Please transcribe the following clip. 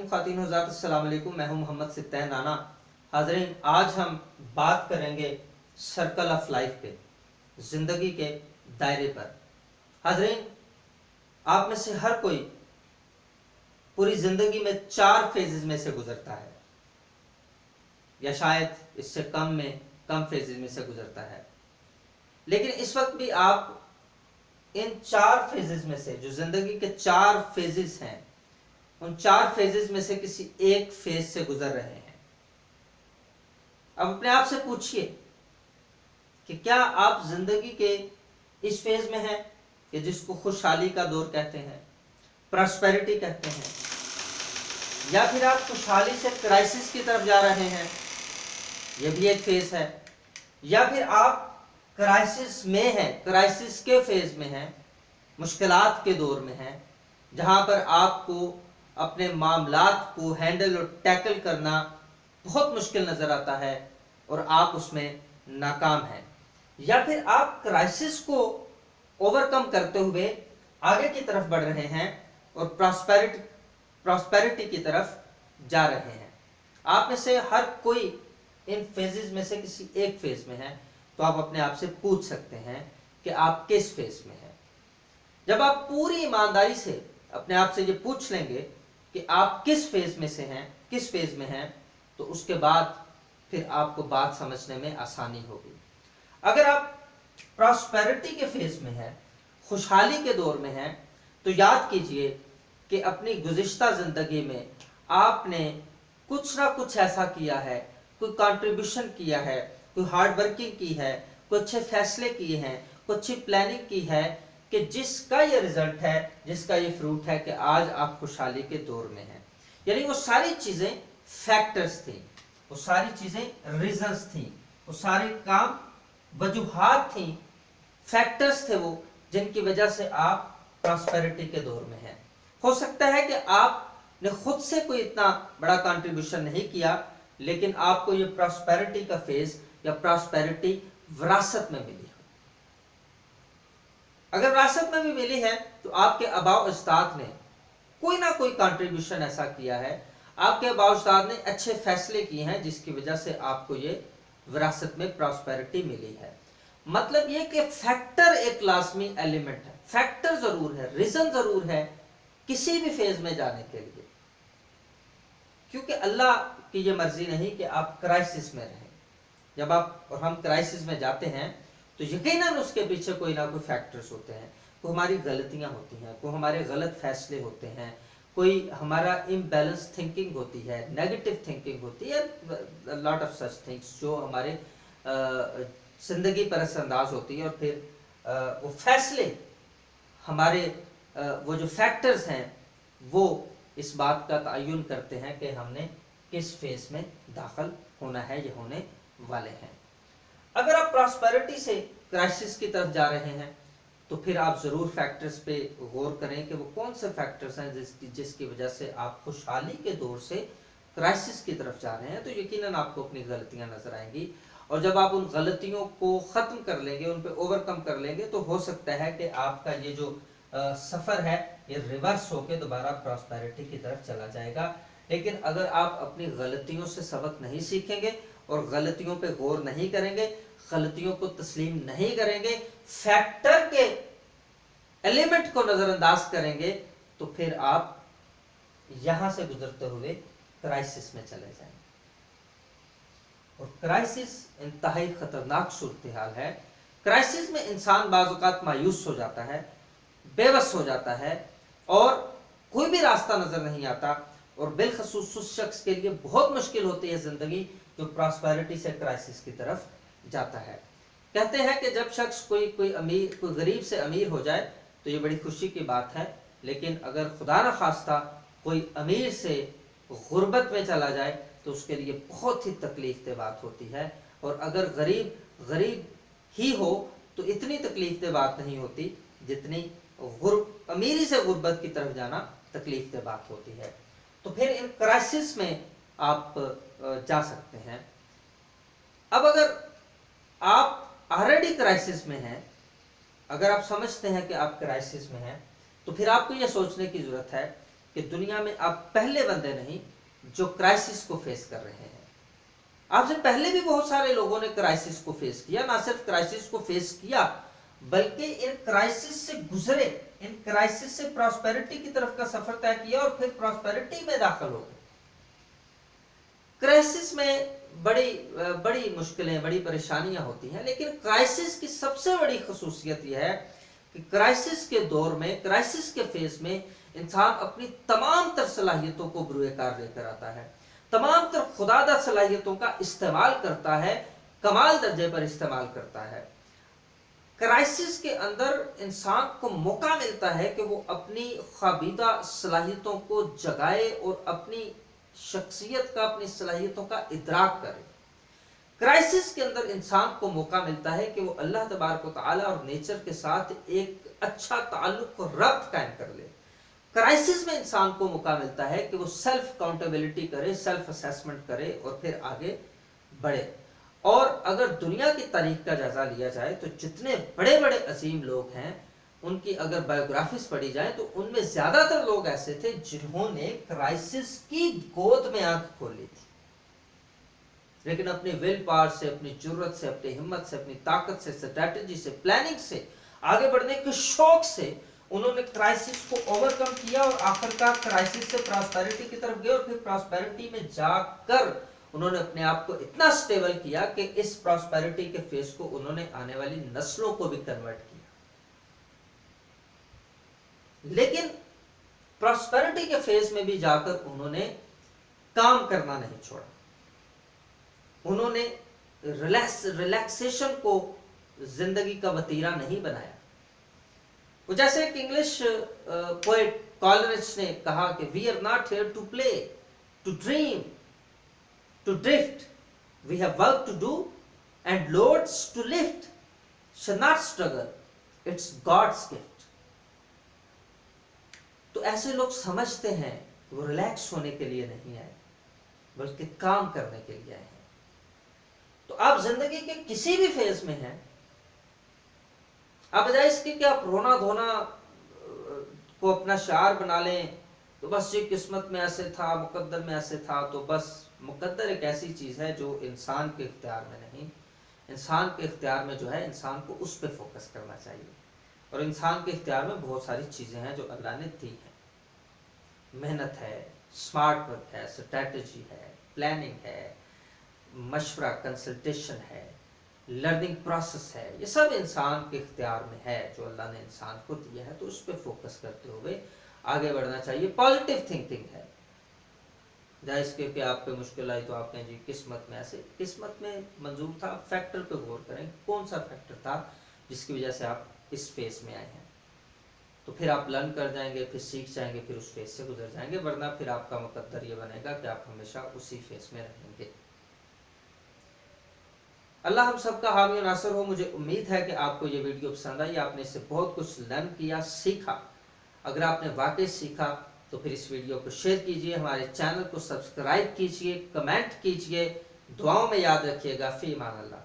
ख़वातीन हज़रात, अस्सलाम वालेकुम। मैं हूं मोहम्मद सिद्दीक़ राना। हाज़रीन, आज हम बात करेंगे सर्कल ऑफ लाइफ पे, ज़िंदगी के दायरे पर। हाज़रीन, आप में से हर कोई पूरी ज़िंदगी में 4 फेजेस में से गुजरता है, या शायद इससे कम फेजेस में से गुजरता है। लेकिन इस वक्त भी आप इन 4 फेजेस में से, जो ज़िंदगी के 4 फेजेस हैं, उन 4 फेजेस में से किसी एक फेज से गुजर रहे हैं। अब अपने आप से पूछिए कि क्या आप जिंदगी के इस फेज में हैं कि जिसको खुशहाली का दौर कहते हैं, प्रॉस्पेरिटी कहते हैं, या फिर आप खुशहाली से क्राइसिस की तरफ जा रहे हैं, यह भी एक फेज है, या फिर आप क्राइसिस में हैं, क्राइसिस के फेज में हैं, मुश्किलात के दौर में हैं, जहां पर आपको अपने मामलात को हैंडल और टैकल करना बहुत मुश्किल नज़र आता है और आप उसमें नाकाम हैं, या फिर आप क्राइसिस को ओवरकम करते हुए आगे की तरफ बढ़ रहे हैं और प्रॉस्पेरिटी की तरफ जा रहे हैं। आप में से हर कोई इन फेजेस में से किसी एक फेज में है, तो आप अपने आप से पूछ सकते हैं कि आप किस फेज में हैं। जब आप पूरी ईमानदारी से अपने आप से ये पूछ लेंगे कि आप किस फेज में से हैं, किस फेज में हैं, तो उसके बाद फिर आपको बात समझने में आसानी होगी। अगर आप प्रॉस्पेरिटी के फेज में हैं, खुशहाली के दौर में हैं, तो याद कीजिए कि अपनी गुज़िश्ता ज़िंदगी में आपने कुछ ना कुछ ऐसा किया है, कोई कंट्रीब्यूशन किया है, कोई हार्ड वर्किंग की है, कोई अच्छे फैसले किए हैं, कोई अच्छी प्लानिंग की है, कि जिसका ये रिजल्ट है, जिसका ये फ्रूट है कि आज आप खुशहाली के दौर में हैं। यानी वो सारी चीज़ें फैक्टर्स थी, वो सारी चीज़ें रीजंस थी, वो सारे काम वजूहात थी, फैक्टर्स थे वो, जिनकी वजह से आप प्रॉस्पेरिटी के दौर में हैं। हो सकता है कि आपने खुद से कोई इतना बड़ा कंट्रीब्यूशन नहीं किया, लेकिन आपको ये प्रॉस्पेरिटी का फेज या प्रॉस्पेरिटी विरासत में मिली। अगर विरासत में भी मिली है तो आपके आबाओ अजदाद ने कोई ना कोई कंट्रीब्यूशन ऐसा किया है, आपके आबाओ अजदाद ने अच्छे फैसले किए हैं, जिसकी वजह से आपको ये विरासत में प्रॉस्पेरिटी मिली है। मतलब ये कि फैक्टर एक लाजमी एलिमेंट है, फैक्टर जरूर है, रीजन जरूर है किसी भी फेज में जाने के लिए, क्योंकि अल्लाह की ये मर्जी नहीं कि आप क्राइसिस में रहें। जब आप और हम क्राइसिस में जाते हैं तो यकीनन उसके पीछे कोई ना कोई फैक्टर्स होते हैं, कोई हमारी गलतियां होती हैं, कोई हमारे गलत फैसले होते हैं, कोई हमारा इम्बैलेंस थिंकिंग होती है, नेगेटिव थिंकिंग होती है, लॉट ऑफ सच थिंग्स जो हमारे जिंदगी पर असरअंदाज होती है। और फिर वो फैसले हमारे वो जो फैक्टर्स हैं वो इस बात का तयन करते हैं कि हमने किस फेज में दाखिल होना है या होने वाले हैं। अगर आप प्रॉस्पेरिटी से क्राइसिस की तरफ जा रहे हैं तो फिर आप ज़रूर फैक्टर्स पे गौर करें कि वो कौन से फैक्टर्स हैं जिसकी वजह से आप खुशहाली के दौर से क्राइसिस की तरफ जा रहे हैं। तो यकीनन आपको अपनी गलतियां नजर आएंगी, और जब आप उन गलतियों को ख़त्म कर लेंगे, उन पे ओवरकम कर लेंगे, तो हो सकता है कि आपका ये जो सफ़र है ये रिवर्स होकर दोबारा प्रॉस्पेरिटी की तरफ चला जाएगा। लेकिन अगर आप अपनी गलतियों से सबक नहीं सीखेंगे और गलतियों पे गौर नहीं करेंगे, गलतियों को तस्लीम नहीं करेंगे, फैक्टर के एलिमेंट को नजरअंदाज करेंगे, तो फिर आप यहां से गुजरते हुए क्राइसिस में चले जाएंगे। और क्राइसिस इंतहाई खतरनाक सूरत हाल है। क्राइसिस में इंसान बाज़ औक़ात मायूस हो जाता है, बेबस हो जाता है, और कोई भी रास्ता नजर नहीं आता, और बिलखसूस उस शख्स के लिए बहुत मुश्किल होती है जिंदगी जो प्रॉस्पेरिटी से क्राइसिस की तरफ जाता है। कहते हैं कि जब शख्स कोई गरीब से अमीर हो जाए तो ये बड़ी खुशी की बात है, लेकिन अगर खुदा न खास्ता कोई अमीर से गुर्बत में चला जाए तो उसके लिए बहुत ही तकलीफ दे बात होती है। और अगर गरीब ही हो तो इतनी तकलीफ दे बात नहीं होती जितनी अमीरी से गुर्बत की तरफ जाना तकलीफ दे बात होती है। तो फिर इन क्राइसिस में आप जा सकते हैं। अब अगर आप ऑलरेडी क्राइसिस में हैं, अगर आप समझते हैं कि आप क्राइसिस में हैं, तो फिर आपको यह सोचने की ज़रूरत है कि दुनिया में आप पहले बंदे नहीं जो क्राइसिस को फेस कर रहे हैं। आपसे पहले भी बहुत सारे लोगों ने क्राइसिस को फेस किया, ना सिर्फ क्राइसिस को फेस किया बल्कि इन क्राइसिस से गुजरे, इन क्राइसिस से प्रॉस्पेरिटी की तरफ का सफर तय किया और फिर प्रॉस्पेरिटी में दाखिल हो गए। क्राइसिस में बड़ी मुश्किलें, बड़ी परेशानियां होती हैं, लेकिन क्राइसिस की सबसे बड़ी खसूसियत यह है कि क्राइसिस के दौर में, क्राइसिस के फेज में इंसान अपनी तमाम तर सलाहियतों को बुरे कार लेकर आता है, तमाम तर खुदादा सलाहियतों का इस्तेमाल करता है, कमाल दर्जे पर इस्तेमाल करता है। क्राइसिस के अंदर इंसान को मौका मिलता है कि वो अपनी ख्वाबीदा सलाहियतों को जगाए और अपनी शख्सियत का, अपनी सलाहियतों का इदराक करे। क्राइसिस के अंदर इंसान को मौका मिलता है कि वो अल्लाह तबारक व तआला और नेचर के साथ एक अच्छा ताल्लुक और रब्त कायम कर ले। क्राइसिस में इंसान को मौका मिलता है कि वो सेल्फ अकाउंटेबिलिटी करे, सेल्फ असेसमेंट करे और फिर आगे बढ़े। और अगर दुनिया की तारीख का जायजा लिया जाए तो जितने बड़े बड़े अजीम लोग हैं उनकी अगर बायोग्राफीज पढ़ी जाए तो उनमें ज्यादातर लोग ऐसे थे जिन्होंने क्राइसिस की गोद में आंख खोली थी, लेकिन अपने विल पावर से, अपनी जुर्रत से, अपनी हिम्मत से, अपनी ताकत से, स्ट्रेटजी से, प्लानिंग से, आगे बढ़ने के शौक से उन्होंने क्राइसिस को ओवरकम किया और आखिरकार क्राइसिस से प्रॉस्पेरिटी की तरफ गए और फिर प्रॉस्पेरिटी में जाकर उन्होंने अपने आप को इतना स्टेबल किया कि इस प्रॉस्पेरिटी के फेज को उन्होंने आने वाली नस्लों को भी कन्वर्ट किया। लेकिन प्रॉस्पेरिटी के फेज में भी जाकर उन्होंने काम करना नहीं छोड़ा, उन्होंने रिलैक्सेशन को जिंदगी का वतीरा नहीं बनाया। वो जैसे एक इंग्लिश पोएट कॉलरिज ने कहा कि we are not here to play, to dream, to drift, we have work to do and loads to lift, shall not struggle, it's God's gift. तो ऐसे लोग समझते हैं कि वो रिलैक्स होने के लिए नहीं आए बल्कि काम करने के लिए आए हैं। तो आप जिंदगी के किसी भी फेज में हैं, आप बजाय इसके कि आप रोना धोना को अपना शिआर बना लें, तो बस ये किस्मत में ऐसे था, मुकद्दर में ऐसे था, तो बस मुकद्दर एक ऐसी चीज है जो इंसान के इख्तियार में नहीं। इंसान के इख्तियार में जो है, इंसान को उस पर फोकस करना चाहिए। और इंसान के इख्तियार में बहुत सारी चीजें हैं जो अल्लाह ने दी हैं। मेहनत है, स्मार्ट वर्क है, स्ट्रेटजी है, प्लानिंग है, मशवरा, कंसल्टेशन है, लर्निंग प्रोसेस है, ये सब इंसान के इख्तियार में है जो अल्लाह ने इंसान को दिया है। तो उस पर फोकस करते हुए आगे बढ़ना चाहिए। पॉजिटिव थिंकिंग है, जहाँ इसके कि आप पे मुश्किल आई तो आप कहें जी किस्मत में ऐसे, किस्मत में मंजूर था। फैक्टर पे गौर करें, कौन सा फैक्टर था जिसकी वजह से आप इस फेज में आए हैं, तो फिर आप लर्न कर जाएंगे, फिर सीख जाएंगे, फिर उस फेज से गुजर जाएंगे। वरना फिर आपका मुकद्दर ये बनेगा कि आप हमेशा उसी फेज में रहेंगे। अल्लाह हम सबका हामी और नासर हो। मुझे उम्मीद है कि आपको ये वीडियो पसंद आई, आपने इससे बहुत कुछ लर्न किया, सीखा। अगर आपने वाकई सीखा तो फिर इस वीडियो को शेयर कीजिए, हमारे चैनल को सब्सक्राइब कीजिए, कमेंट कीजिए, दुआओं में याद रखिएगा। फी अमान अल्लाह।